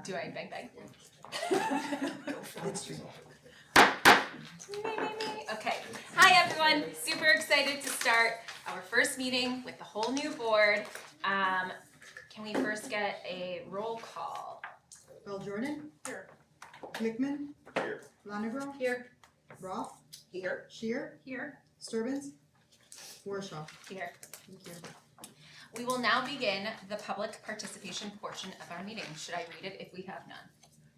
Do I bang bang? It's true. Me. Okay. Hi everyone. Super excited to start our first meeting with the whole new board. Can we first get a roll call? Bell Jordan? Here. Glickman? Here. Lonegro? Here. Roth? Here. Shear? Here. Sturbins? Warshaw? Here. Thank you. We will now begin the public participation portion of our meeting. Should I read it if we have none?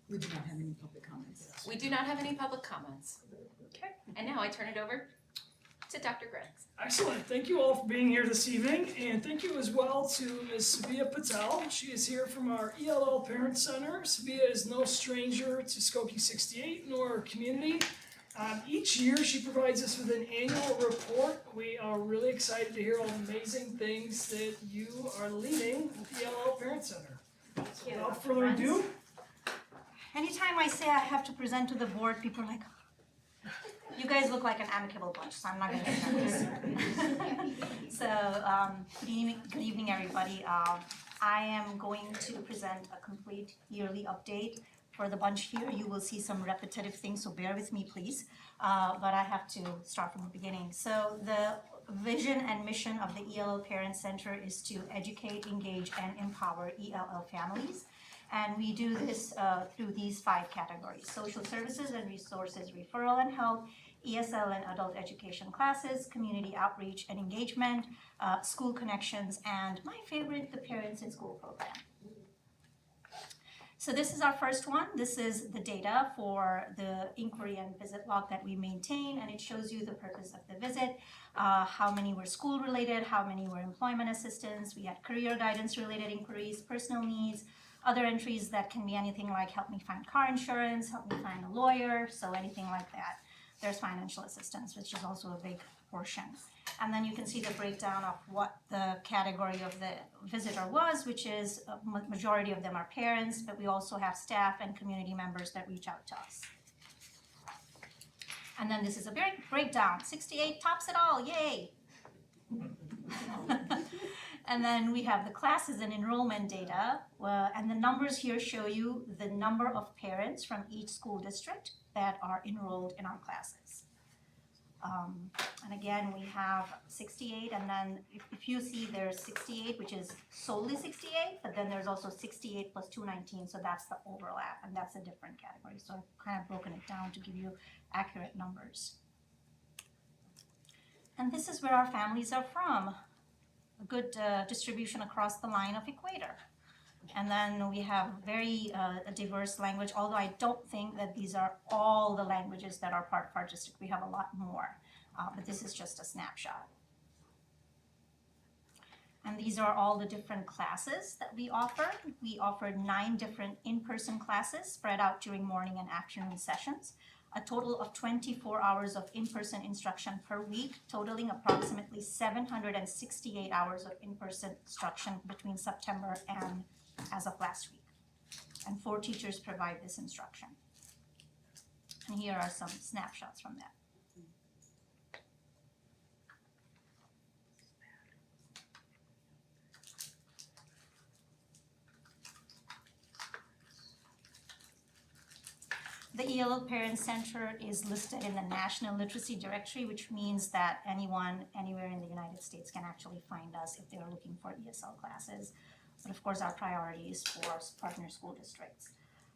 We do not have any public comments. We do not have any public comments. Okay. And now I turn it over to Dr. Griggs. Excellent. Thank you all for being here this evening, and thank you as well to Ms. Sabia Patel. She is here from our ELL Parent Center. Sabia is no stranger to Skokie 68 nor our community. Each year she provides us with an annual report. We are really excited to hear all the amazing things that you are leading with ELL Parent Center. So without further ado, Anytime I say I have to present to the board, people are like, you guys look like an amicable bunch, so I'm not gonna do that. So, good evening, everybody. I am going to present a complete yearly update for the bunch here. You will see some repetitive things, so bear with me, please. But I have to start from the beginning. So the vision and mission of the ELL Parent Center is to educate, engage, and empower ELL families. And we do this through these 5 categories: social services and resources, referral and help, ESL and adult education classes, community outreach and engagement, school connections, and my favorite, the Parents in School program. So this is our first one. This is the data for the inquiry and visit log that we maintain, and it shows you the purpose of the visit, how many were school related, how many were employment assistance. We had career guidance related inquiries, personal needs, other entries that can be anything like help me find car insurance, help me find a lawyer, so anything like that. There's financial assistance, which is also a big portion. And then you can see the breakdown of what the category of the visitor was, which is majority of them are parents, but we also have staff and community members that reach out to us. And then this is a breakdown. 68 tops it all, yay! And then we have the classes and enrollment data, and the numbers here show you the number of parents from each school district that are enrolled in our classes. And again, we have 68, and then if you see there's 68, which is solely 68, but then there's also 68 plus 219, so that's the overlap, and that's a different category. So I've kind of broken it down to give you accurate numbers. And this is where our families are from. A good distribution across the line of equator. And then we have very a diverse language, although I don't think that these are all the languages that are part of our district. We have a lot more, but this is just a snapshot. And these are all the different classes that we offer. We offered 9 different in-person classes spread out during morning and afternoon sessions. A total of 24 hours of in-person instruction per week, totaling approximately 768 hours of in-person instruction between September and as of last week. And 4 teachers provide this instruction. And here are some snapshots from that. The ELL Parent Center is listed in the National Literacy Directory, which means that anyone, anywhere in the United States can actually find us if they're looking for ESL classes. But of course, our priority is for partner school districts.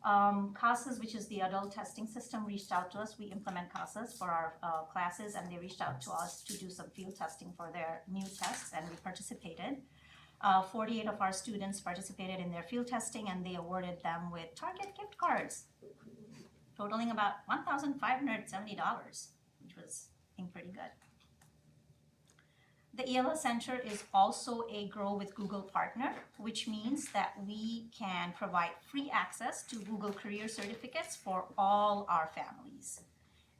CASAS, which is the adult testing system, reached out to us. We implement CASAS for our classes, and they reached out to us to do some field testing for their new tests, and we participated. 48 of our students participated in their field testing, and they awarded them with Target gift cards, totaling about $1,570, which was, I think, pretty good. The ELL Center is also a Grow with Google partner, which means that we can provide free access to Google Career Certificates for all our families.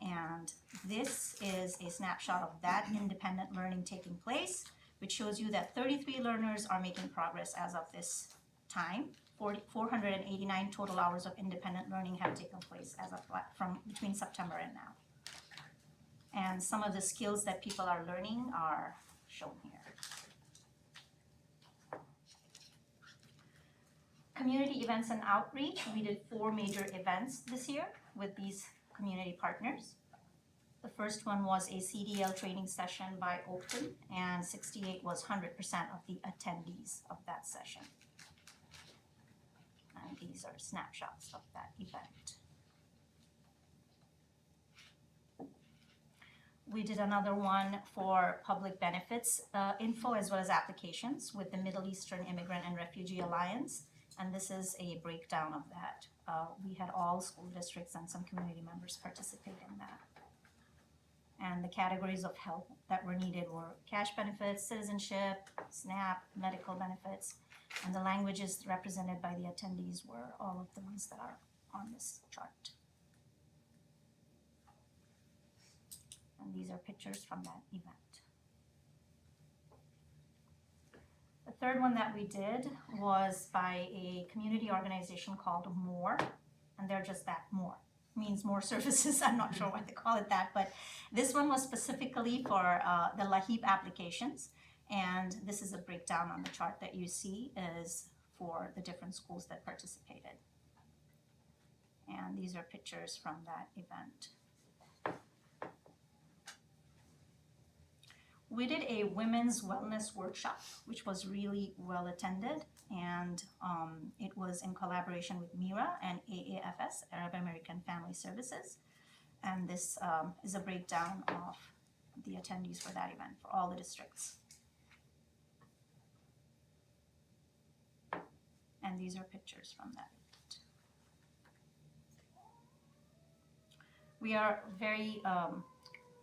And this is a snapshot of that independent learning taking place, which shows you that 33 learners are making progress as of this time. 489 total hours of independent learning have taken place as of from between September and now. And some of the skills that people are learning are shown here. Community events and outreach, we did 4 major events this year with these community partners. The first one was a CDL training session by Oakton, and 68 was 100% of the attendees of that session. And these are snapshots of that event. We did another one for public benefits info as well as applications with the Middle Eastern Immigrant and Refugee Alliance, and this is a breakdown of that. We had all school districts and some community members participate in that. And the categories of help that were needed were cash benefits, citizenship, SNAP, medical benefits, and the languages represented by the attendees were all of the ones that are on this chart. And these are pictures from that event. The third one that we did was by a community organization called MORE, and they're just that, MORE. Means more services. I'm not sure why they call it that, but this one was specifically for the LAHEAP applications, and this is a breakdown on the chart that you see is for the different schools that participated. And these are pictures from that event. We did a women's wellness workshop, which was really well attended, and it was in collaboration with MIRA and AAFS, Arab American Family Services. And this is a breakdown of the attendees for that event for all the districts. And these are pictures from that event. We are very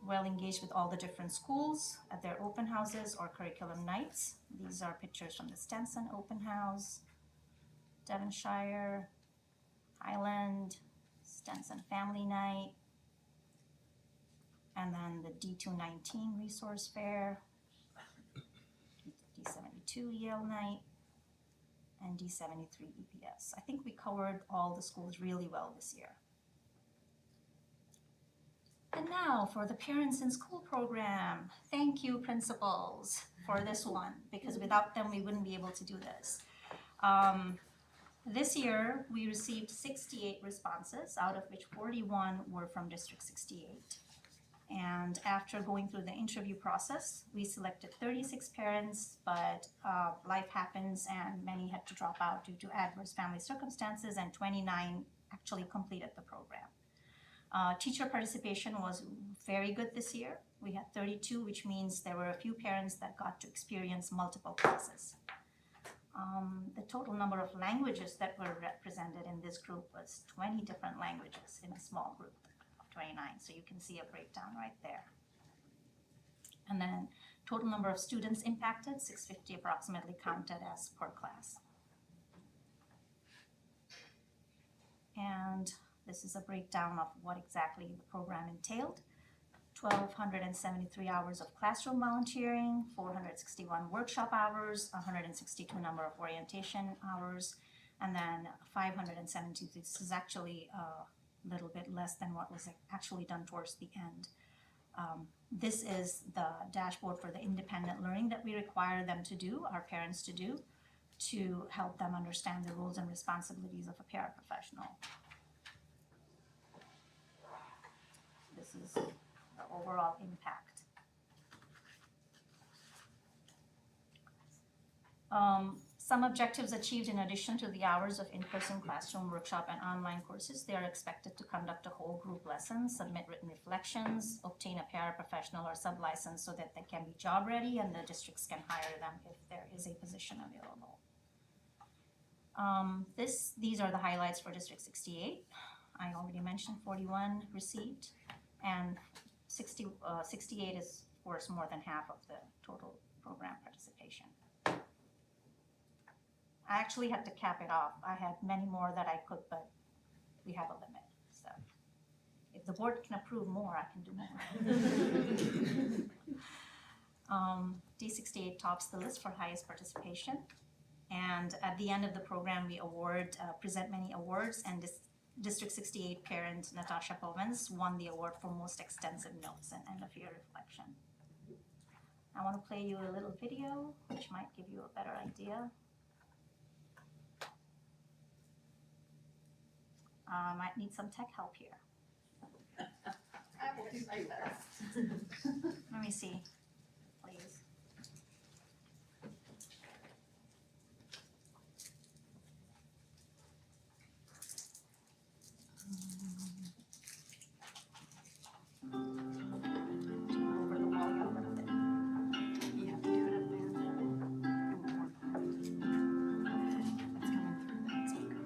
well engaged with all the different schools at their open houses or curriculum nights. These are pictures from the Stenson open house, Devonshire, Highland, Stenson family night, and then the D219 resource fair, D72 Yale night, and D73 EPS. I think we covered all the schools really well this year. And now for the Parents in School program. Thank you, principals, for this one, because without them we wouldn't be able to do this. This year we received 68 responses, out of which 41 were from District 68. And after going through the interview process, we selected 36 parents, but life happens and many had to drop out due to adverse family circumstances, and 29 actually completed the program. Teacher participation was very good this year. We had 32, which means there were a few parents that got to experience multiple classes. The total number of languages that were represented in this group was 20 different languages in a small group of 29. So you can see a breakdown right there. And then total number of students impacted, 650 approximately counted as per class. And this is a breakdown of what exactly the program entailed. 1,273 hours of classroom volunteering, 461 workshop hours, 162 number of orientation hours, and then 570. This is actually a little bit less than what was actually done towards the end. This is the dashboard for the independent learning that we require them to do, our parents to do, to help them understand the roles and responsibilities of a paraprofessional. This is the overall impact. Some objectives achieved in addition to the hours of in-person classroom, workshop, and online courses. They are expected to conduct a whole group lesson, submit written reflections, obtain a paraprofessional or sub-license so that they can be job ready and the districts can hire them if there is a position available. These are the highlights for District 68. I already mentioned 41 received, and 68 is, of course, more than half of the total program participation. I actually had to cap it off. I had many more that I could, but we have a limit. So if the board can approve more, I can do more. D68 tops the list for highest participation. And at the end of the program, we present many awards, and District 68 parent Natasha Povens won the award for most extensive notes and end of year reflection. I want to play you a little video, which might give you a better idea. Might need some tech help here. I will do my best. Let me see, please. Over the volume a little bit. You have to do it up there. It's coming through that speaker.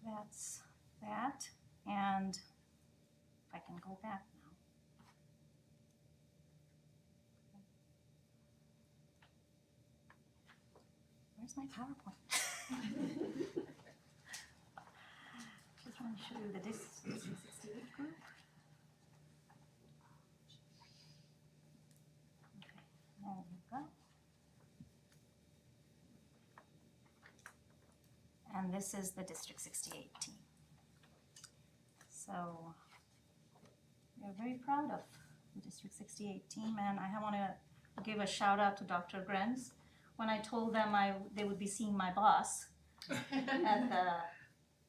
That's that, and if I can go back now. Where's my PowerPoint? Just want to show you the District 68 group. Okay, there you go. And this is the District 68 team. So we're very proud of the District 68 team, and I want to give a shout out to Dr. Grenz. When I told them they would be seeing my boss at the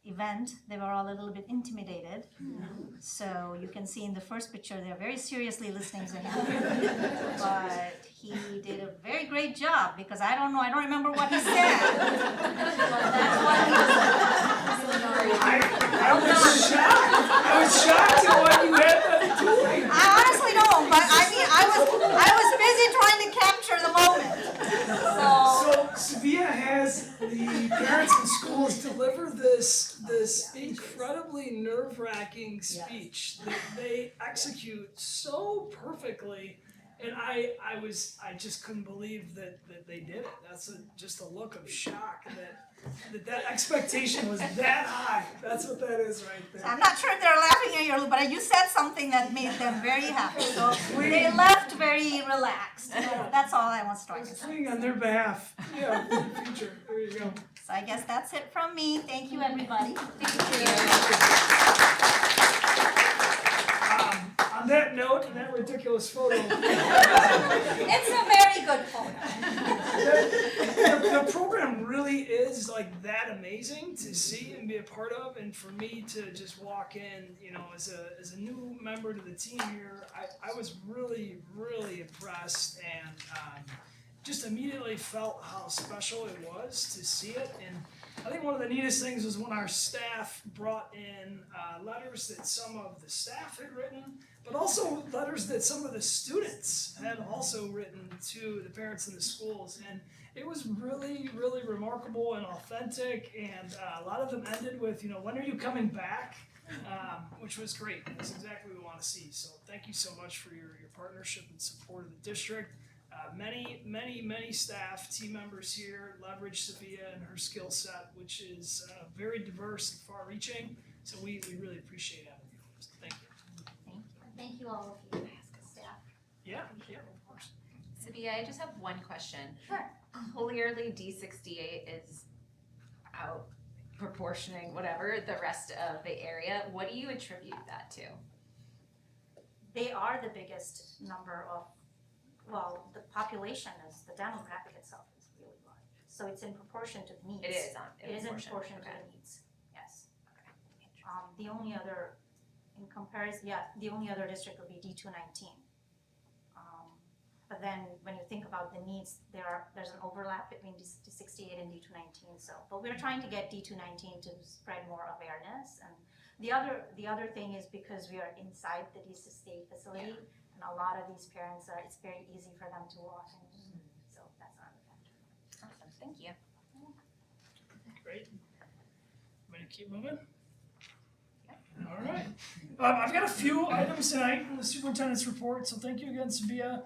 event, they were all a little bit intimidated. So you can see in the first picture, they're very seriously listening to him. But he did a very great job, because I don't remember what he said. But that's what he I was shocked at what you had them doing. I honestly don't, but I mean, I was busy trying to capture the moment. So Sevilla has the parents and schools deliver this incredibly nerve-wracking speech that they execute so perfectly, and I just couldn't believe that they did it. That's just a look of shock that expectation was that high. That's what that is right there. I'm not sure if they're laughing at you, but you said something that made them very happy. So they left very relaxed. So that's all I was trying to say. Praying on their behalf. Yeah, for the future. There you go. I guess that's it from me. Thank you, everybody. On that note, and that ridiculous photo, It's a very good photo. the program really is like that amazing to see and be a part of, and for me to just walk in, you know, as a new member to the team here, I was really impressed and just immediately felt how special it was to see it. And I think one of the neatest things was when our staff brought in letters that some of the staff had written, but also letters that some of the students had also written to the parents in the schools. And it was really remarkable and authentic, and a lot of them ended with, you know, when are you coming back? Which was great. That's exactly what we want to see. So thank you so much for your partnership and support of the district. Many staff, team members here leverage Sophia and her skill set, which is very diverse and far-reaching. So we really appreciate having you. So thank you. Thank you all of you, staff. Yeah, of course. Sabia, I just have one question. Sure. Clearly D68 is out proportioning whatever the rest of the area. What do you attribute that to? They are the biggest number of, well, the population is, the demographic itself is really large. So it's in proportion to the needs. It is It is in proportion to Okay. the needs, yes. The only other, in comparison, the only other district would be D219. But then when you think about the needs, there's an overlap between D68 and D219. So, but we're trying to get D219 to spread more awareness. And the other thing is because we are inside the D68 facility, and a lot of these parents it's very easy for them to walk in. So that's another factor. Awesome, thank you. Great. I'm gonna keep moving. All right. I've got a few items tonight in the superintendent's report, so thank you again, Sabia.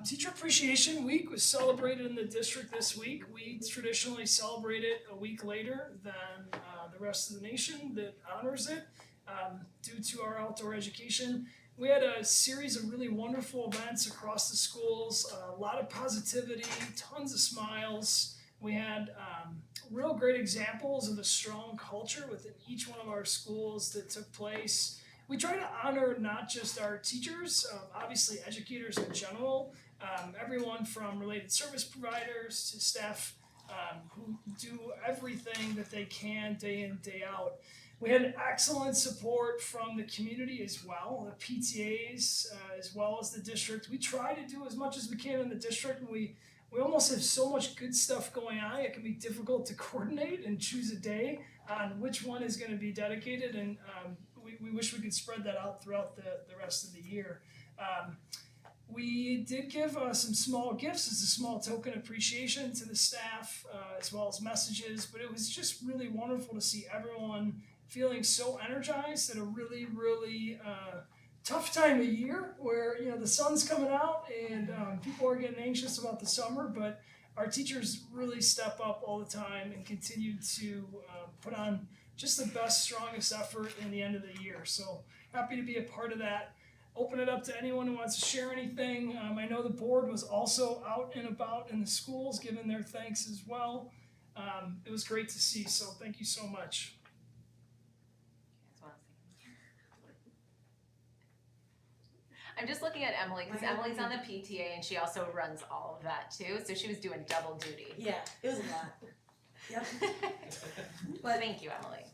Teacher Appreciation Week was celebrated in the district this week. We traditionally celebrate it a week later than the rest of the nation that honors it due to our outdoor education. We had a series of really wonderful events across the schools, a lot of positivity, tons of smiles. We had real great examples of a strong culture within each one of our schools that took place. We try to honor not just our teachers, obviously educators in general, everyone from related service providers to staff who do everything that they can day in, day out. We had excellent support from the community as well, the PTAs, as well as the district. We try to do as much as we can in the district, and we almost have so much good stuff going on, it can be difficult to coordinate and choose a day on which one is going to be dedicated, and we wish we could spread that out throughout the rest of the year. We did give some small gifts as a small token appreciation to the staff, as well as messages, but it was just really wonderful to see everyone feeling so energized at a really tough time of year where, you know, the sun's coming out and people are getting anxious about the summer, but our teachers really step up all the time and continue to put on just the best, strongest effort in the end of the year. So happy to be a part of that. Open it up to anyone who wants to share anything. I know the board was also out and about in the schools giving their thanks as well. It was great to see, so thank you so much. I'm just looking at Emily, because Emily's on the PTA and she also runs all of that too, so she was doing double duty. Yeah, it was a lot. Yep. But thank you, Emily.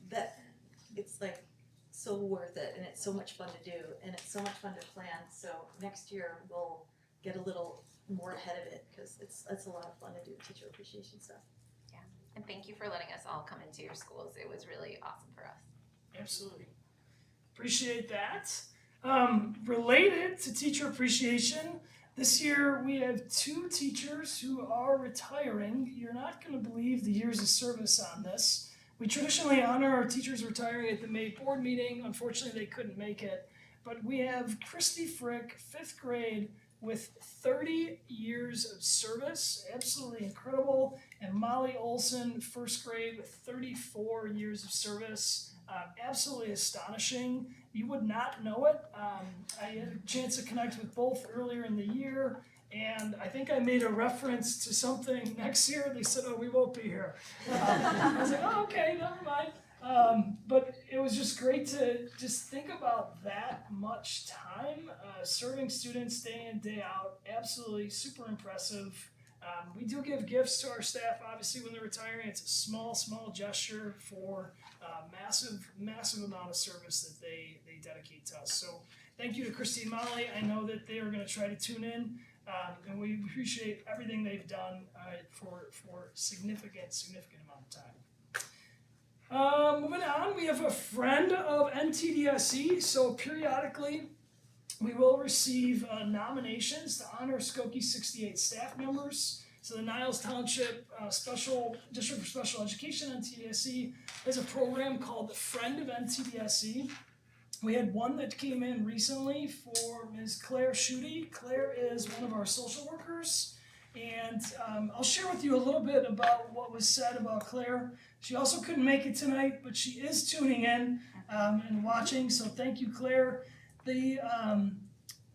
It's like so worth it, and it's so much fun to do, and it's so much fun to plan. So next year we'll get a little more ahead of it because it's a lot of fun to do teacher appreciation stuff. Yeah, and thank you for letting us all come into your schools. It was really awesome for us. Absolutely. Appreciate that. Related to teacher appreciation, this year we have 2 teachers who are retiring. You're not going to believe the years of service on this. We traditionally honor our teachers retiring at the May board meeting. Unfortunately, they couldn't make it. But we have Christy Frick, 5th grade, with 30 years of service, absolutely incredible. And Molly Olson, 1st grade, with 34 years of service, absolutely astonishing. You would not know it. I had a chance to connect with both earlier in the year, And I think I made a reference to something next year. They said, "Oh, we won't be here." I was like, "Oh, okay, never mind." But it was just great to just think about that much time serving students day in, day out. Absolutely super impressive. We do give gifts to our staff, obviously, when they're retiring. It's a small gesture for massive amount of service that they dedicate to us. So thank you to Christy and Molly. I know that they are going to try to tune in, and we appreciate everything they've done for significant amount of time. Moving on, we have a friend of NTDSE, so periodically we will receive nominations to honor Skokie 68 staff members. So the Niles Township Special District for Special Education, NTDSE, has a program called the Friend of NTDSE. We had one that came in recently for Ms. Claire Schutte. Claire is one of our social workers, and I'll share with you a little bit about what was said about Claire. She also couldn't make it tonight, but she is tuning in and watching, so thank you, Claire.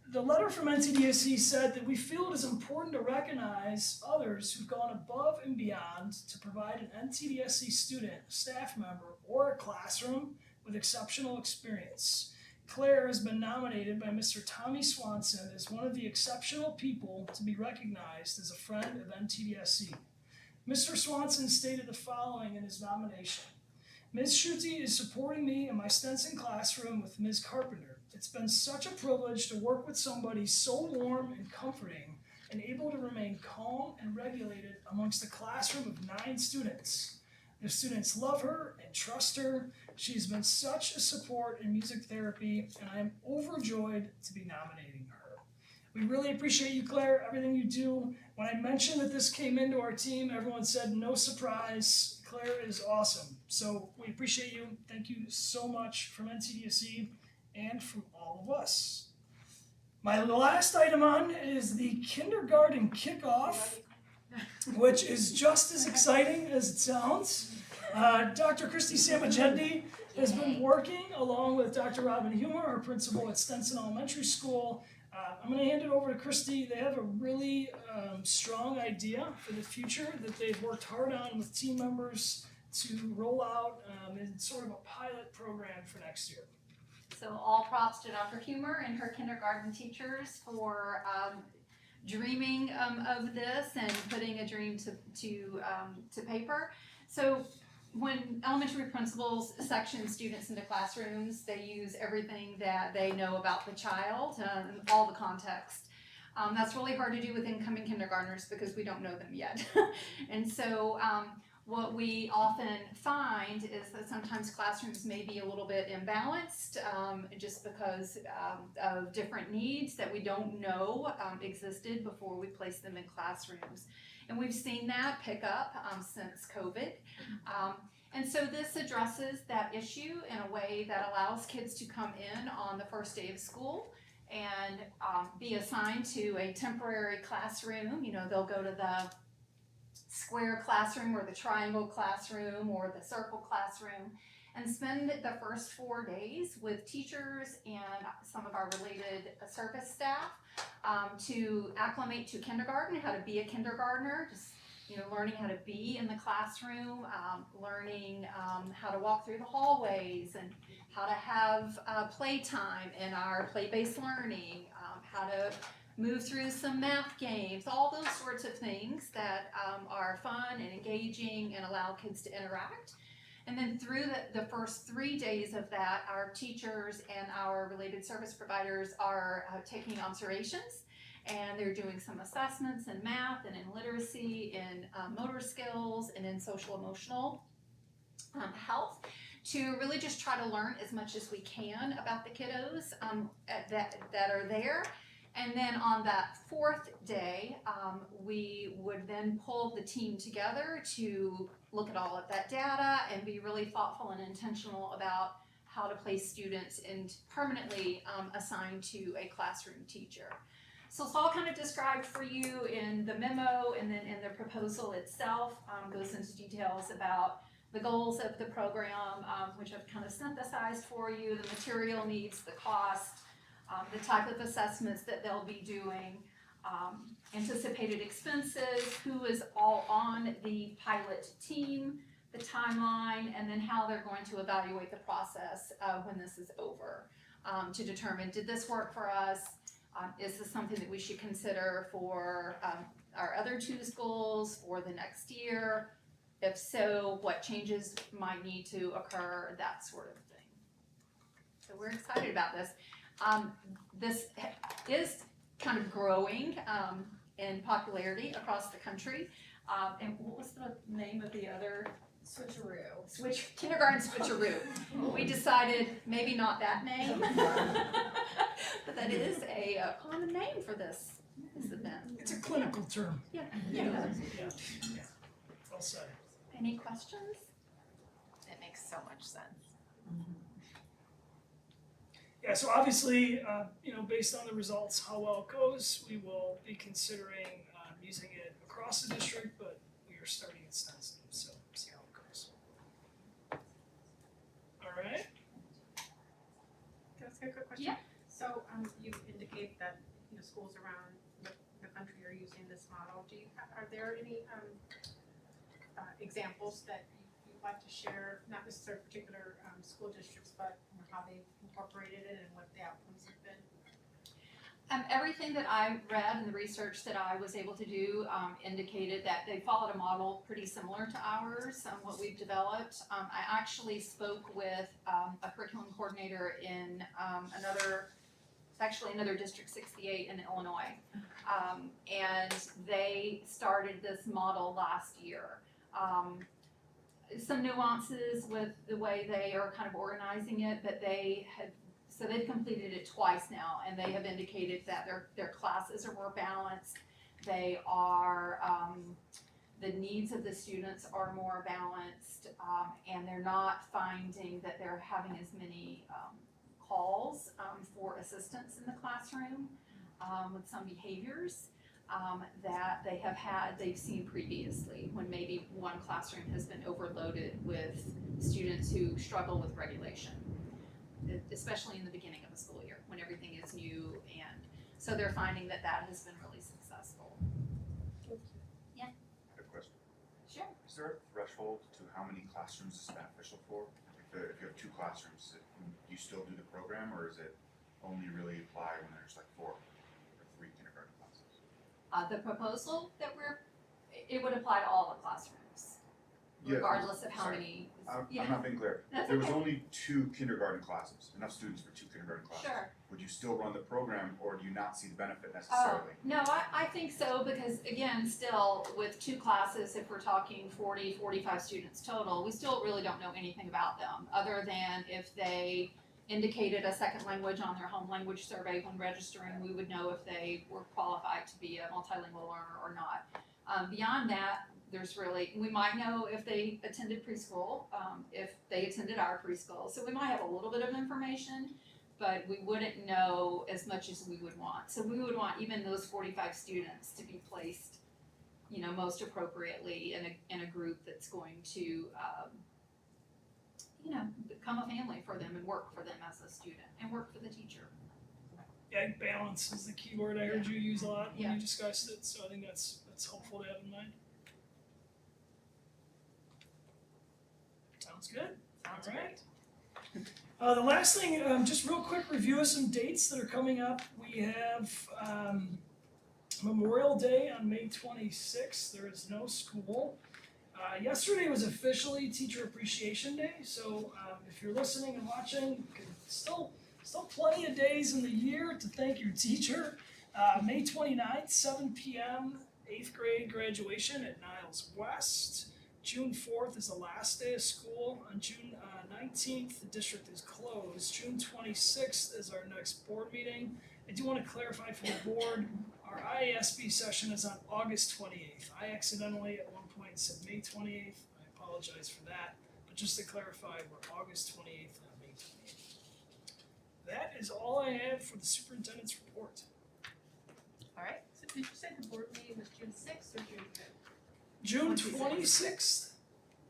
The letter from NTDSE said that we feel it is important to recognize others who've gone above and beyond to provide an NTDSE student, staff member, or a classroom with exceptional experience. Claire has been nominated by Mr. Tommy Swanson as one of the exceptional people to be recognized as a friend of NTDSE. Mr. Swanson stated the following in his nomination. Ms. Schutte is supporting me in my Stenson classroom with Ms. Carpenter. It's been such a privilege to work with somebody so warm and comforting and able to remain calm and regulated amongst a classroom of 9 students. The students love her and trust her. She's been such a support in music therapy, and I am overjoyed to be nominating her. We really appreciate you, Claire, everything you do. When I mentioned that this came into our team, everyone said no surprise. Claire is awesome. So we appreciate you. Thank you so much from NTDSE and from all of us. My last item on is the kindergarten kickoff, which is just as exciting as it sounds. Dr. Christy Samagendi has been working along with Dr. Robin Humer, our principal at Stenson Elementary School. I'm going to hand it over to Christy. They have a really strong idea for the future that they've worked hard on with team members to roll out in sort of a pilot program for next year. So all props to Dr. Humer and her kindergarten teachers for dreaming of this and putting a dream to paper. So when elementary principals section students into classrooms, they use everything that they know about the child, all the context. That's really hard to do with incoming kindergartners because we don't know them yet. And so what we often find is that sometimes classrooms may be a little bit imbalanced just because of different needs that we don't know existed before we place them in classrooms. And we've seen that pick up since COVID. And so this addresses that issue in a way that allows kids to come in on the first day of school and be assigned to a temporary classroom. You know, they'll go to the square classroom or the triangle classroom or the circle classroom and spend the first 4 days with teachers and some of our related service staff to acclimate to kindergarten, how to be a kindergartner, just learning how to be in the classroom, learning how to walk through the hallways and how to have playtime in our play-based learning, how to move through some math games, all those sorts of things that are fun and engaging and allow kids to interact. And then through the first 3 days of that, our teachers and our related service providers are taking observations, and they're doing some assessments in math and in literacy, in motor skills, and in social emotional health, to really just try to learn as much as we can about the kiddos that are there. And then on that 4th day, we would then pull the team together to look at all of that data and be really thoughtful and intentional about how to place students and permanently assigned to a classroom teacher. So it's all kind of described for you in the memo, and then in the proposal itself goes into details about the goals of the program, which I've kind of synthesized for you, the material needs, the cost, the type of assessments that they'll be doing, anticipated expenses, who is all on the pilot team, the timeline, and then how they're going to evaluate the process when this is over, to determine, did this work for us? Is this something that we should consider for our other two schools for the next year? If so, what changes might need to occur, that sort of thing. So we're excited about this. This is kind of growing in popularity across the country. And what was the name of the other? Kindergarten switcheroo. We decided maybe not that name, but that is a common name for this event. It's a clinical term. Yeah. Yeah. Well said. Any questions? It makes so much sense. Yeah, so obviously, based on the results, how well it goes, we will be considering using it across the district, but we are starting at Stenson, so see how it goes. All right. Can I ask a quick question? Yeah. So, you indicate that, schools around the country are using this model. Are there any, examples that you'd like to share, not necessarily particular, school districts, but how they've incorporated it and what the outcomes have been? Everything that I read and the research that I was able to do indicated that they followed a model pretty similar to ours, what we've developed. I actually spoke with a curriculum coordinator in another District 68 in Illinois. And they started this model last year. Some nuances with the way they are kind of organizing it, but they've completed it twice now, and they have indicated that their classes are more balanced. They are, the needs of the students are more balanced, and they're not finding that they're having as many calls for assistance in the classroom with some behaviors that they've seen previously, when maybe one classroom has been overloaded with students who struggle with regulation, especially in the beginning of the school year when everything is new, and so they're finding that has been really successful. I have a question. Sure. Is there a threshold to how many classrooms is beneficial for? If you have 2 classrooms, do you still do the program, or is it only really apply when there's like 4 or 3 kindergarten classes? The proposal that it would apply to all the classrooms, regardless of how sorry. many. I'm not being clear. That's If there was okay. only 2 kindergarten classes, enough students for 2 kindergarten classes, Sure. would you still run the program, or do you not see the benefit Oh, necessarily? no, I think so, because again, still with 2 classes, if we're talking 40, 45 students total, we still really don't know anything about them, other than if they indicated a second language on their home language survey when registering, we would know if they were qualified to be a multilingual learner or not. Beyond that, we might know if they attended preschool, if they attended our preschool, so we might have a little bit of information, but we wouldn't know as much as we would want. So we would want even those 45 students to be placed, most appropriately in a group that's going to, become a family for them and work for them as a student and work for the teacher. Yeah, balance is the key word I heard you use a lot when Yeah. you discussed it, so I think that's helpful to have in mind. Sounds good. Sounds All right. The last thing, just real quick review of some dates that are coming up. We have Memorial Day on May 26th. There is no school. Yesterday was officially Teacher Appreciation Day, so if you're listening and watching, you can still plenty of days in the year to thank your teacher. May 29th, 7 p.m., 8th grade graduation at Niles West. June 4th is the last day of school. On June 19th, the district is closed. June 26th is our next board meeting. I do want to clarify for the board, our IASB session is on August 28th. I accidentally at one point said May 28th. I apologize for that. But just to clarify, we're August 28th, not May 28th. That is all I have for the superintendent's report. All right. So did you say the board meeting was June 6th or June 5th? June 26th.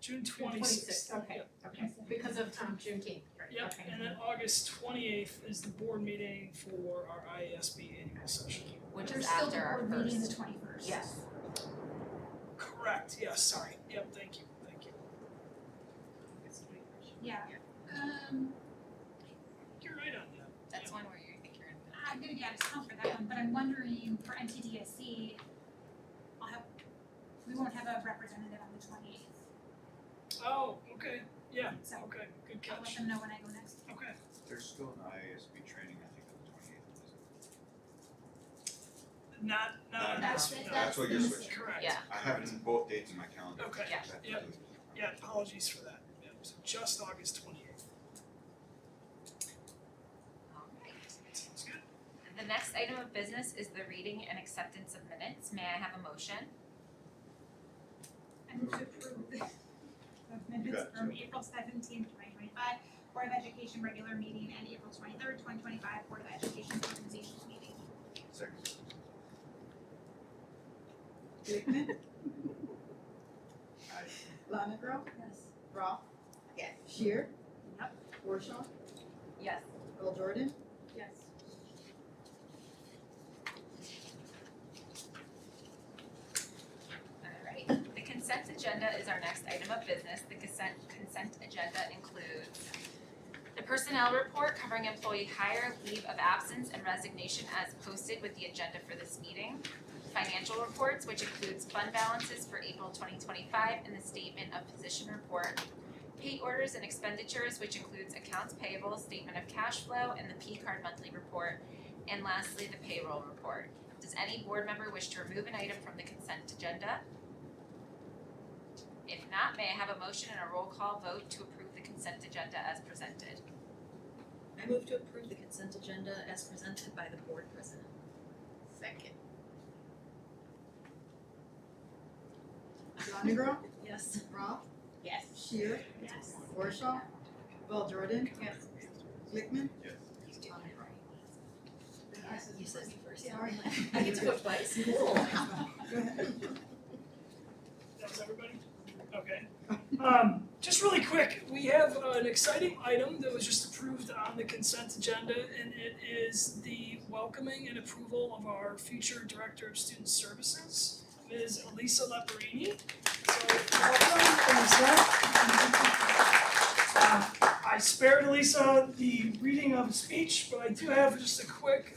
June 26th. Okay, okay, because of Juneteenth, right, Yep, okay. and then August 28th is the board meeting for our IASB annual session. Which There's is still after the our board meeting the first. 21st. Yes. Correct, yes, sorry. Yep, thank you. Yeah. You're right on that. That's one where you think you're in. I'm gonna be out of town for that one, but I'm wondering for MTDSC, we won't have a representative on the 28th. Oh, okay, yeah, So okay, good I'll let catch. them know when I go next. Okay, There's still an IASB training, I think, on the 28th, is it? not on That's this it, one, That's what you're the switching. correct. Yeah. I have it in both dates in my calendar. Okay, Yeah. That's Yep. completely- Yeah, apologies for that. Yeah, so just August 28th. Alright. Sounds good. The next item of business is the reading and acceptance of minutes. May I have a motion? I move to approve the minutes got it. from April 17th, 2025, Board of Education regular meeting, and April 23rd, 2025, Board of Education organizations meeting. Second. Glickman, Aye. Lonegro, Yes. Roth, Yes. Shear, Yep. Warshaw, Yes. Bill Jordan, Yes. Alright, the consent agenda is our next item of business. The consent agenda includes the personnel report covering employee hire, leave of absence, and resignation as posted with the agenda for this meeting. Financial reports, which includes fund balances for April 2025 and the statement of position report. Pay orders and expenditures, which includes accounts payable, statement of cash flow, and the P-card monthly report. And lastly, the payroll report. Does any board member wish to remove an item from the consent agenda? If not, may I have a motion and a roll call vote to approve the consent agenda as presented? I move to approve the consent agenda as presented by the board president. Second. Lonegro, Yes. Roth, Yes. Shear, Yes. Warshaw, Bill Jordan, Yes. Glickman, Yes. You said me first. Sorry. I get to go twice. Cool. Go ahead. That was everybody? Okay. Just really quick, we have an exciting item that was just approved on the consent agenda, and it is the welcoming and approval of our future Director of Student Services, Ms. Elisa Leparini. So, welcome, Elisa. I spared Elisa the reading of a speech, but I do have just a quick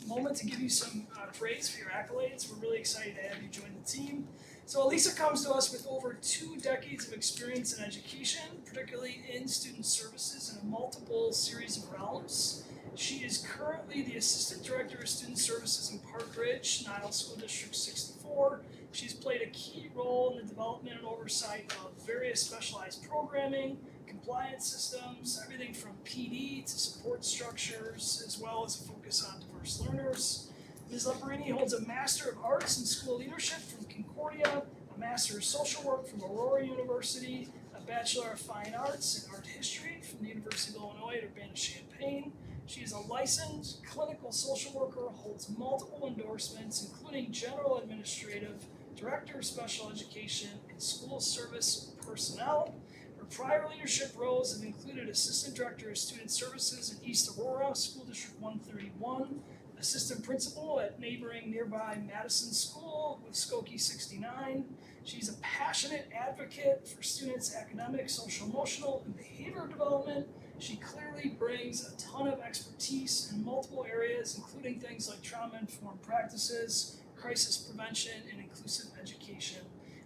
moment to give you some praise for your accolades. We're really excited to have you join the team. So Elisa comes to us with over 2 decades of experience in education, particularly in student services in a multiple series of realms. She is currently the Assistant Director of Student Services in Park Ridge, Niles School District 64. She's played a key role in the development and oversight of various specialized programming, compliance systems, everything from PD to support structures, as well as a focus on diverse learners. Ms. Leparini holds a Master of Arts in School Leadership from Concordia, a Master of Social Work from Aurora University, a Bachelor of Fine Arts in Art History from the University of Illinois at Urbana-Champaign. She is a licensed clinical social worker, holds multiple endorsements, including General Administrative, Director of Special Education, and School Service Personnel. Her prior leadership roles have included Assistant Director of Student Services in East Aurora, School District 131, Assistant Principal at nearby Madison School with Skokie 69. She's a passionate advocate for students' academic, social, emotional, and behavioral development. She clearly brings a ton of expertise in multiple areas, including things like trauma-informed practices, crisis prevention, and inclusive education.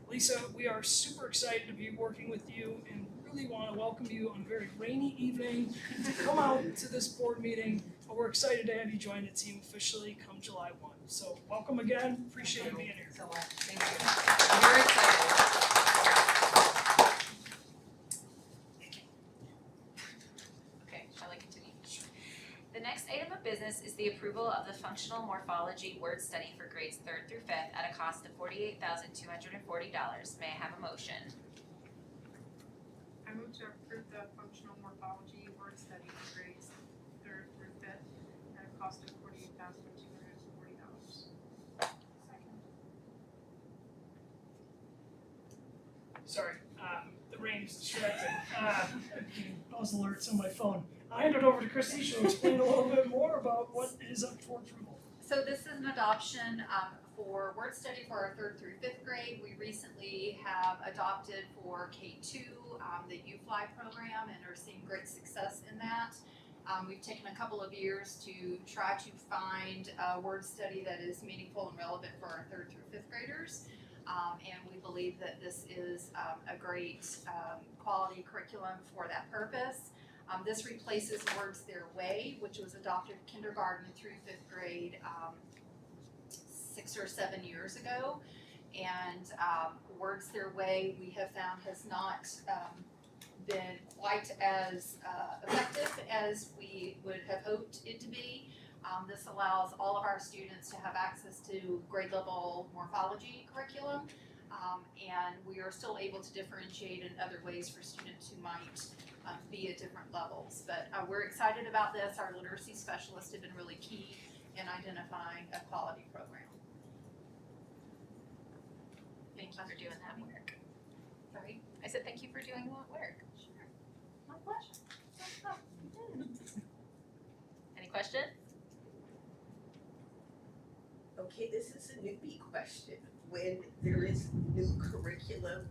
Lisa, we are super excited to be working with you and really want to welcome you on a very rainy evening to come out to this board meeting. But we're excited to have you join the team officially come July 1. So welcome again, appreciate you being here. So much, thank you. We're excited. Okay, shall I continue? The next item of business is the approval of the functional morphology word study for grades 3rd through 5th at a cost of $48,240. May I have a motion? I move to approve the functional morphology word study for grades 3rd through 5th at a cost of $48,240. Second. Sorry, brain's distracted. Those alerts on my phone. I hand it over to Christy. She'll explain a little bit more about what is up for approval. So this is an adoption for word study for our 3rd through 5th grade. We recently have adopted for K2 the U-Fly program and are seeing great success in that. We've taken a couple of years to try to find a word study that is meaningful and relevant for our 3rd through 5th graders. And we believe that this is a great quality curriculum for that purpose. This replaces Words Their Way, which was adopted kindergarten through 5th grade 6 or 7 years ago. And Words Their Way, we have found, has not been quite as effective as we would have hoped it to be. This allows all of our students to have access to grade level morphology curriculum, and we are still able to differentiate in other ways for students who might be at different levels. But we're excited about this. Our literacy specialists have been really key in identifying a quality program. Thank you for doing that work. Sorry? I said thank you for doing that work. Sure. My pleasure. Any questions? Okay, this is a newbie question. When there is new curriculum,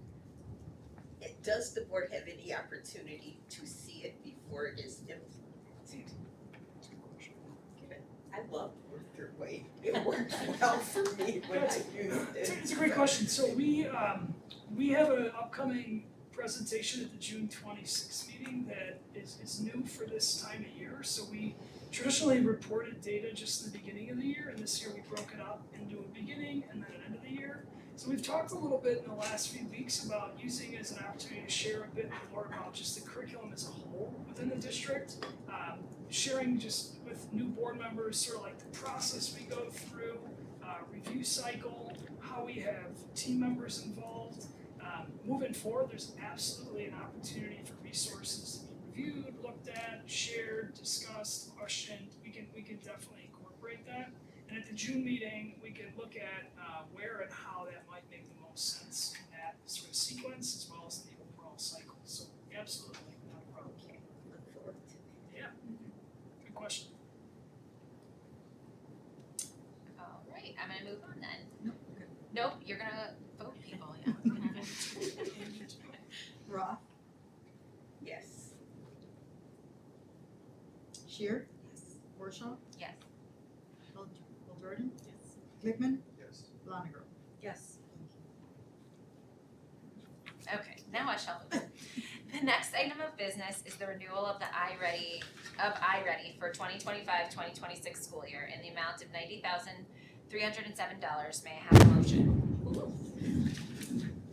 does the board have any opportunity to see it before it is implemented? I love Words Their Way. It worked well for me when I used it. It's a great question. So we have an upcoming presentation at the June 26th meeting that is new for this time of year. So we traditionally reported data just in the beginning of the year, and this year we broke it up into a beginning and then an end of the year. So we've talked a little bit in the last few weeks about using it as an opportunity to share a bit more about just the curriculum as a whole within the district, sharing just with new board members sort of like the process we go through, review cycle, how we have team members involved. Moving forward, there's absolutely an opportunity for resources to be reviewed, looked at, shared, discussed, questioned. We can definitely incorporate that. And at the June meeting, we can look at where and how that might make the most sense in that sort of sequence as well as the overall cycle. So absolutely, not a problem. Okay, look forward to it. Yeah, good question. All right, I'm gonna move on then. Nope, okay. Nope, you're gonna vote people, yeah. Roth, Yes. Shear. Yes. Warshaw, Yes. Jordan. Yes. Glickman, Yes. Lonegro. Yes. Okay, now I shall move. The next item of business is the renewal of the iReady for 2025-2026 school year in the amount of $90,307. May I have a motion?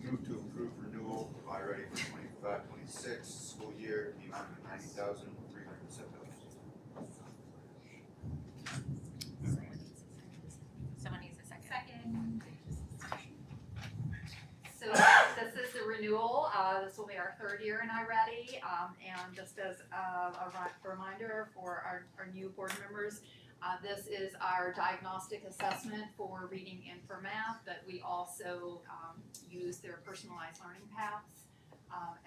Move to approve renewal of iReady for 25-26 school year, the amount of $90,307. Someone needs a second. Second. So this is the renewal. This will be our 3rd year in iReady. And just as a reminder for our new board members, this is our diagnostic assessment for reading and for math, but we also use their personalized learning paths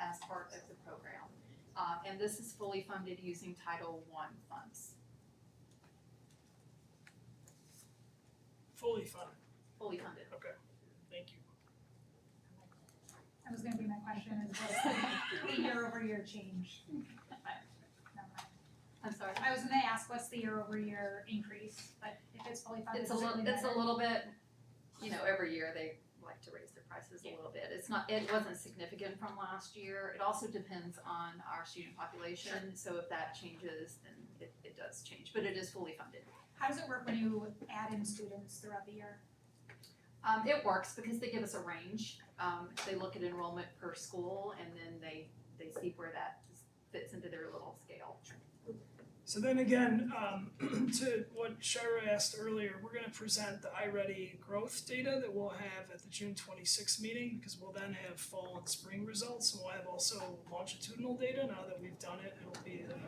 as part of the program. And this is fully funded using Title I funds. Fully funded. Fully funded. Okay, thank you. That was gonna be my question, is what's the year-over-year change? But, never mind. I'm sorry. I was gonna ask, what's the year-over-year increase, but if it's fully funded, It's does it really it's a matter? little bit, every year they like to raise their prices a little bit. It wasn't significant from last year. It also depends on our student population, so if that changes, then it does change, but it is fully funded. How does it work when you add in students throughout the year? It works because they give us a range. They look at enrollment per school and then they see where that fits into their little scale. So then again, to what Shira asked earlier, we're gonna present the iReady growth data that we'll have at the June 26th meeting, because we'll then have fall and spring results, and we'll have also longitudinal data. Now that we've done it, it'll be the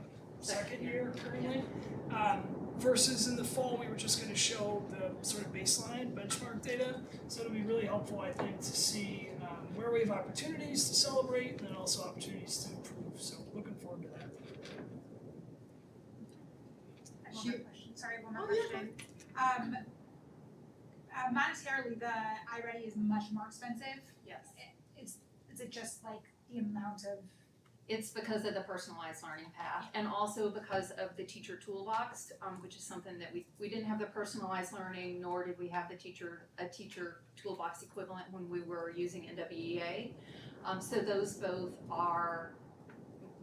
second year currently. Versus in the fall, we were just gonna show the sort of baseline benchmark data, so it'll be really helpful, I think, to see where we have opportunities to celebrate and then also opportunities to improve. So looking forward to that. I have one more question, sorry, one more question. Monetarily, the iReady is much more expensive. Yes. Is it just like the amount of, It's because of the personalized learning path and also because of the teacher toolbox, which is something that we didn't have the personalized learning, nor did we have a teacher toolbox equivalent when we were using NWEA. So those both are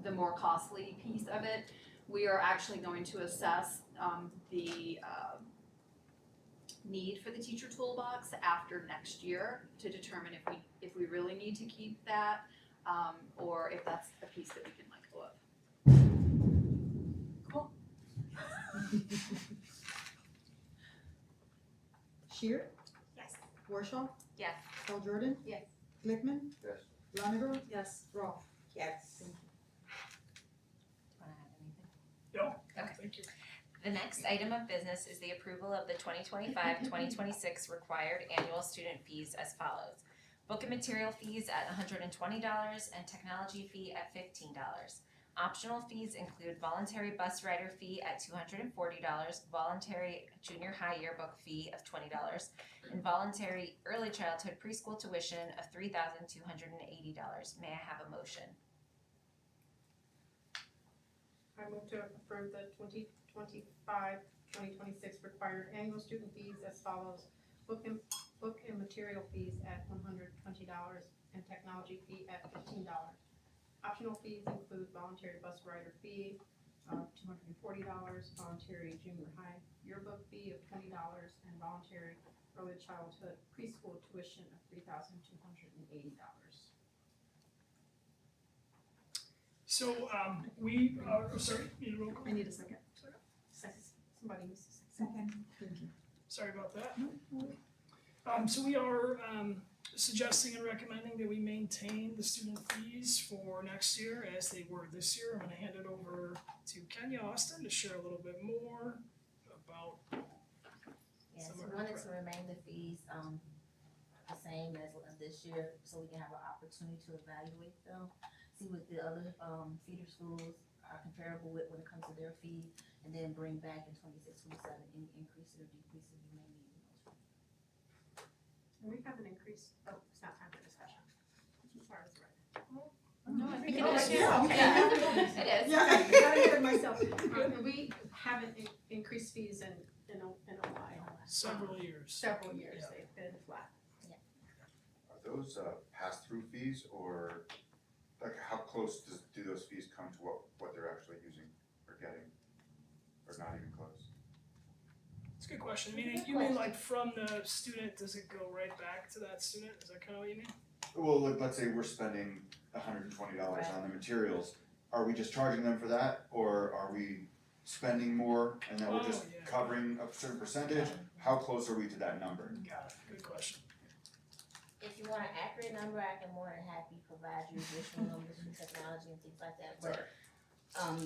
the more costly piece of it. We are actually going to assess the need for the teacher toolbox after next year to determine if we really need to keep that. Or if that's a piece that we can let go of. Shear, yes. Warshaw, Yes. Bell Jordan. Yes. Blickman, Yes. Lonniger, Yes. Rolfe. Yes. Wanna add anything? Yeah. Okay. Thank you. The next item of business is the approval of the 2025-2026 required annual student fees as follows. Book and material fees at $120 and technology fee at $15. Optional fees include voluntary bus rider fee at $240, voluntary junior high yearbook fee of $20, and voluntary early childhood preschool tuition of $3,280. May I have a motion? I move to approve the 2025-2026 required annual student fees as follows. Book and material fees at $120 and technology fee at $15. Optional fees include voluntary bus rider fee of $240, voluntary junior high yearbook fee of $20, and voluntary early childhood preschool tuition of $3,280. So we are, sorry, need a roll call? I need a second. Second. Somebody needs a second. Sorry about that. So we are suggesting and recommending that we maintain the student fees for next year as they were this year. I'm gonna hand it over to Kenya Austin to share a little bit more about. Yes, Some we of our wanted to remain the fees, the same as this year, so we can have an opportunity to evaluate them. See what the other, feeder schools are comparable with when it comes to their fee, and then bring back in 26, 27 any increases or decreases we may need in those. We have an increase, it's not time for discussion. Sorry, I was right. No, I think it Oh, is. yeah, okay. It is. I got ahead of myself. We haven't increased fees in a while, Several years. several years, Yeah. they've been flat. Are those pass-through fees, or like how close do those fees come to what they're actually using or getting, or not even close? It's a good question. I mean, you mean like from the student, does it go right back to that student? Is that kind of what you mean? Well, let's say we're spending $120 on the materials, are we just charging them for that, or are we spending more and then we're just Oh, yeah. covering a certain percentage? How close are we to that number? Got it. Good question. If you want an accurate number, I can more than happy provide you additional numbers for technology and things like that, but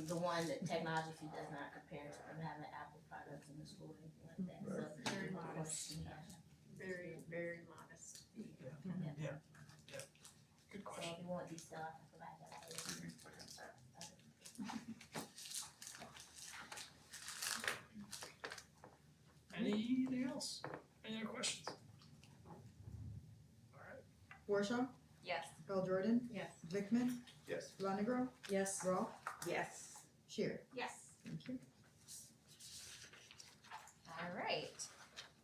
the one that technology fee does not compare to them having Apple products in the school or anything like that, so. Very of course, modest. yeah. Very, very modest. Good So question. if you want detail, I can provide that later. Anything else? Any other questions? All right. Warshaw, Yes. Bell Jordan, Yes. Blickman, Yes. Lonniger, Yes. Rolfe. Yes. Shear. Yes. Thank you. All right.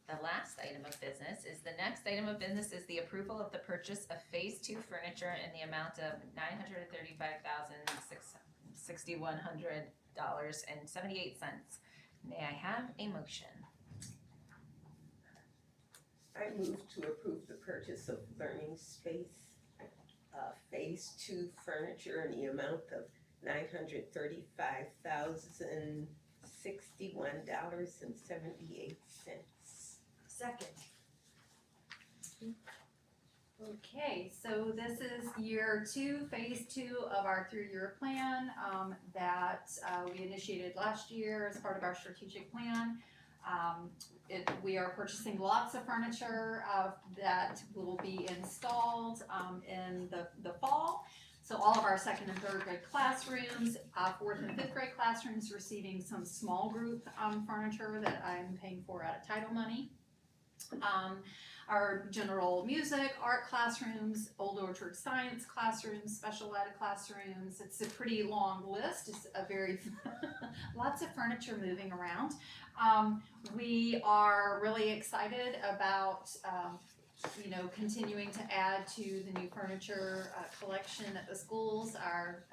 The last item of business is, the next item of business is the approval of the purchase of Phase 2 furniture in the amount of $935,661.78. May I have a motion? I move to approve the purchase of learning space, phase 2 furniture in the amount of $935,061.78. Second. Okay, so this is year 2, phase 2 of our 3-year plan that we initiated last year as part of our strategic plan. We are purchasing lots of furniture that will be installed in the fall. So all of our second and third grade classrooms, fourth and fifth grade classrooms receiving some small group furniture that I'm paying for out of title money. Our general music, art classrooms, Old Orchard science classrooms, special ed classrooms. It's a pretty long list. It's a very lots of furniture moving around. We are really excited about continuing to add to the new furniture collection at the schools. Our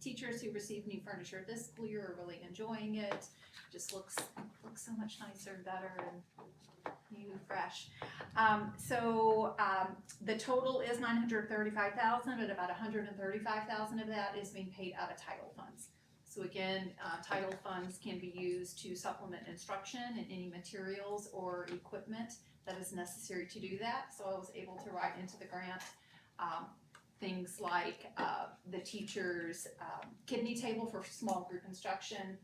teachers who received new furniture this school year are really enjoying it. Just looks so much nicer, better, and new, fresh. The total is $935,000, but about $135,000 of that is being paid out of title funds. So again, title funds can be used to supplement instruction and any materials or equipment that is necessary to do that. So I was able to write into the grant things like the teacher's kidney table for small group instruction,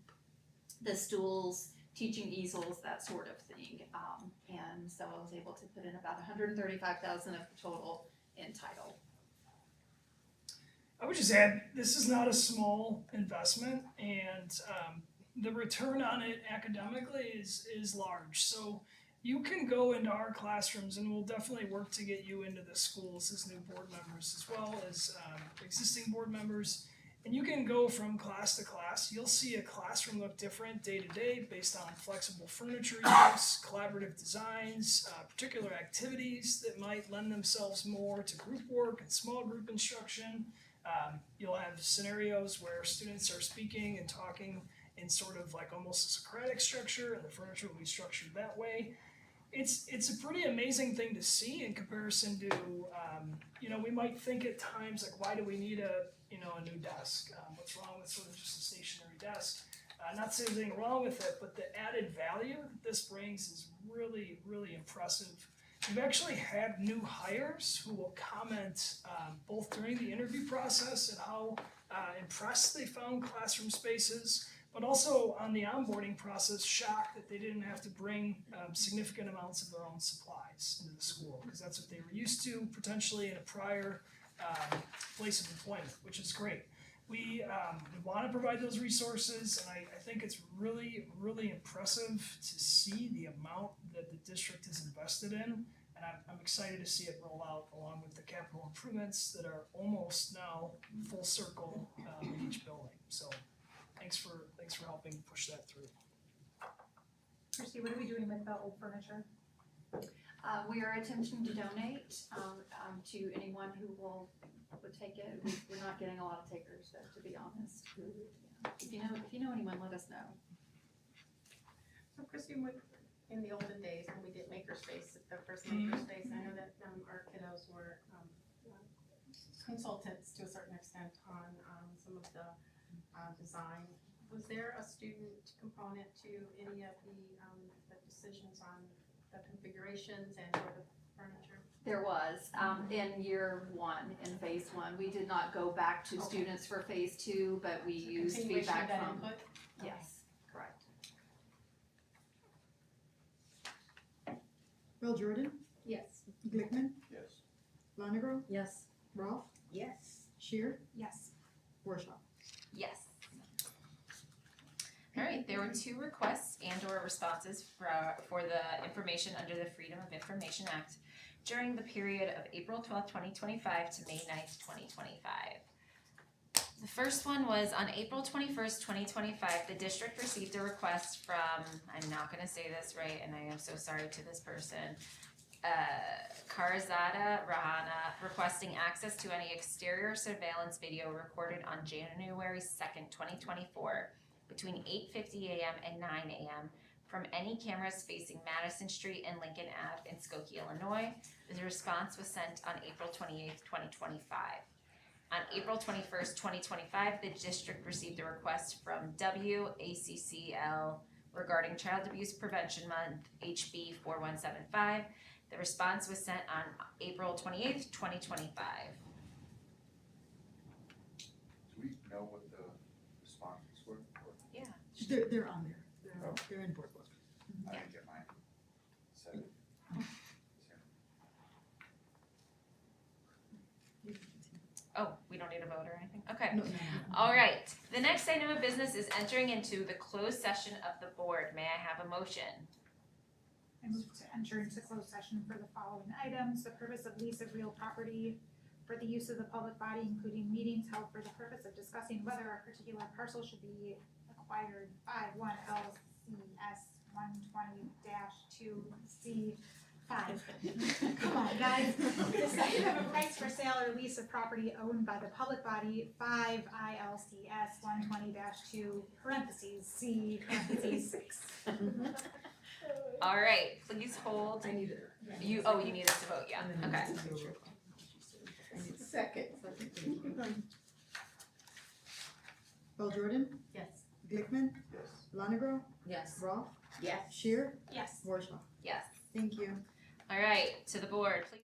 the stools, teaching easels, that sort of thing. And so I was able to put in about $135,000 of the total in title. I would just add, this is not a small investment, and the return on it academically is large. So you can go into our classrooms, and we'll definitely work to get you into the schools as new board members as well as existing board members. And you can go from class to class. You'll see a classroom look different day to day based on flexible furniture use, collaborative designs, particular activities that might lend themselves more to group work and small group instruction. You'll have scenarios where students are speaking and talking in sort of like almost a Socratic structure, and the furniture will be structured that way. It's a pretty amazing thing to see in comparison to, we might think at times like, why do we need a new desk? What's wrong with sort of just a stationary desk? Not saying there's anything wrong with it, but the added value that this brings is really, really impressive. We've actually had new hires who will comment both during the interview process and how impressed they found classroom spaces, but also on the onboarding process, shocked that they didn't have to bring significant amounts of their own supplies into the school, because that's what they were used to potentially in a prior place of employment, which is great. We want to provide those resources, and I think it's really, really impressive to see the amount that the district has invested in, and I'm excited to see it roll out along with the capital improvements that are almost now full circle in each building. So thanks for helping push that through. Christy, what are we doing with the old furniture? We are attempting to donate to anyone who would take it. We're not getting a lot of takers, though, to be honest. Yeah. If you know anyone, let us know. So Christy, in the olden days when we did makerspace, the first makerspace, I know that our kiddos were consultants to a certain extent on some of the design. Was there a student component to any of the decisions on the configurations and or the furniture? There was, in year one, in phase one. We did not go back to students for phase two, but we used Continuation feedback of that from, input? yes, correct. Bill Jordan, Yes. Glickman, Yes. Lonegro, Yes. Ralph, Yes. Shear, Yes. Workshop. Yes. All right, there were 2 requests and or responses for the information under the Freedom of Information Act during the period of April 12th, 2025 to May 9th, 2025. The first one was on April 21st, 2025, the district received a request from, I'm not gonna say this right, and I am so sorry to this person, Karzada Rahana, requesting access to any exterior surveillance video recorded on January 2nd, 2024, between 8:50 a.m. and 9 a.m. from any cameras facing Madison Street and Lincoln Ave in Skokie, Illinois. The response was sent on April 28th, 2025. On April 21st, 2025, the district received a request from WACCL regarding Child Abuse Prevention Month, HB 4175. The response was sent on April 28th, 2025. Do we know what the responses were? They're on there. They're in board book. I didn't get mine. So, Oh, we don't need a vote or anything? Okay. No, no, no. All right. The next item of business is entering into the closed session of the board. May I have a motion? I move to enter into closed session for the following items, the purpose of lease of real property for the use of the public body, including meetings held for the purpose of discussing whether a particular parcel should be acquired by one LCS 120-2C5. Come on, guys. The second of a price for sale or lease of property owned by the public body, 5 ILCS 120-2 parentheses C parentheses 6. All right, please hold. I need it. You need us to vote, yeah, okay. Second. Bell Jordan, Yes. Glickman, yes. Lonegro, Yes. Rolfe, Yes. Shear, Yes. Worshaw. Yes. Thank you. All right, to the board, please.